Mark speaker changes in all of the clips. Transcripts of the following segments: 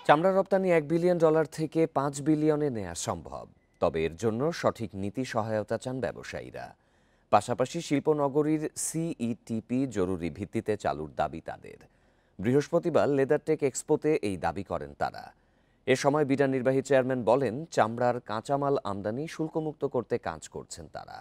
Speaker 1: চামড়া রপ্তানি $1 বিলিয়ন থেকে $5 বিলিয়নে নেওয়া সম্ভব, তবে এর জন্য সঠিক নীতি সহায়তা চান ব্যবসায়ীরা। পাশাপাশি শিল্পনগরীর সিইটিপি জরুরি ভিত্তিতে চালুর দাবি তাদের। বৃহস্পতিবার লেদারটেক এক্সপোতে এই দাবি করেন তারা। এ সময় বিডা নির্বাহী চেয়ারম্যান বলেন, চামড়ার কাঁচামাল আমদানি শুল্কমুক্ত করতে কাজ করছেন তারা।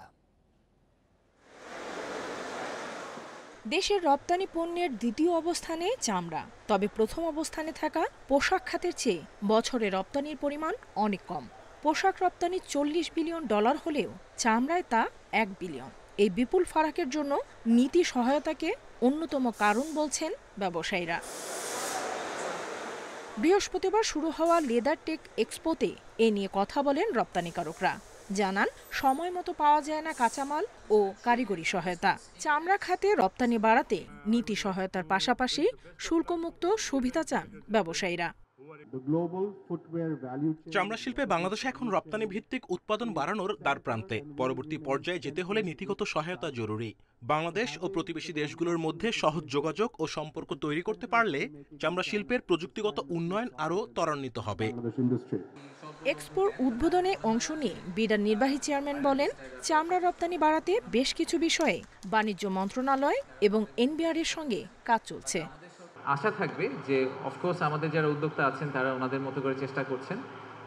Speaker 2: দেশের রপ্তানি পণ্যের দ্বিতীয় অবস্থানে চামড়া, তবে প্রথম অবস্থানে থাকা পোশাক খাতের চেয়ে বছরে রপ্তানির পরিমাণ অনেক কম। পোশাক রপ্তানি $40 বিলিয়ন হলেও চামড়ায় তা $1 বিলিয়ন। এই বিপুল ফারাকের জন্য নীতি সহায়তাকে অন্যতম কারণ বলছেন ব্যবসায়ীরা। বৃহস্পতিবার শুরু হওয়া লেদারটেক এক্সপোতে এ নিয়ে কথা বলেন রপ্তানিকারকরা। জানান, সময় মতো পাওয়া যায় না কাঁচামাল ও কারিগরি সহায়তা। চামড়া খাতে রপ্তানি বাড়াতে নীতি সহায়তার পাশাপাশি শুল্কমুক্ত সুবিধা চান ব্যবসায়ীরা।
Speaker 3: চামড়া শিল্পে বাংলাদেশে এখন রপ্তানি ভিত্তিক উৎপাদন বাড়ানোর দ্বারপ্রান্তে। পরবর্তী পর্যায়ে যেতে হলে নীতিগত সহায়তা জরুরি। বাংলাদেশ ও প্রতিবেশী দেশগুলোর মধ্যে সহজ যোগাযোগ ও সম্পর্ক তৈরি করতে পারলে চামড়া শিল্পের প্রযুক্তিগত উন্নয়ন আরও ত্বরান্বিত হবে।
Speaker 2: এক্সপোর উদ্বোধনে অংশ নিয়ে বিডার নির্বাহী চেয়ারম্যান বলেন, চামড়া রপ্তানি বাড়াতে বেশ কিছু বিষয়ে বাণিজ্য মন্ত্রণালয় এবং এনবিআর এর সঙ্গে কাজ চলছে।
Speaker 4: আশা থাকবে যে অফকোর্স আমাদের যারা উদ্যোক্তা আছেন তারা ওনাদের মতো করে চেষ্টা করছেন,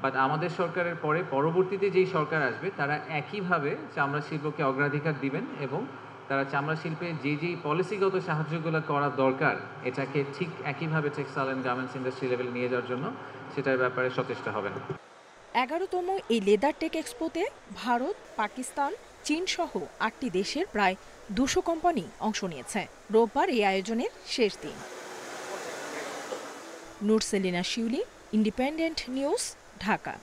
Speaker 4: বাট আমাদের সরকারের পরে পরবর্তীতে যেই সরকার আসবে তারা একইভাবে চামড়া শিল্পকে অগ্রাধিকার দিবেন এবং তারা চামড়া শিল্পে যেই পলিসিগত সাহায্যগুলো করা দরকার এটাকে ঠিক একইভাবে textile and garments industry level নিয়ে যাওয়ার জন্য সেটার ব্যাপারে সচেষ্ট হবেন।
Speaker 2: 11তম এই লেদারটেক এক্সপোতে ভারত, পাকিস্তান, চীন সহ 8টি দেশের প্রায় 200 কোম্পানি অংশ নিয়েছে। রোববার এই আয়োজনের শেষ দিন। নুরসেলিনা শিউলি, ইন্ডিপেন্ডেন্ট নিউজ, ঢাকা।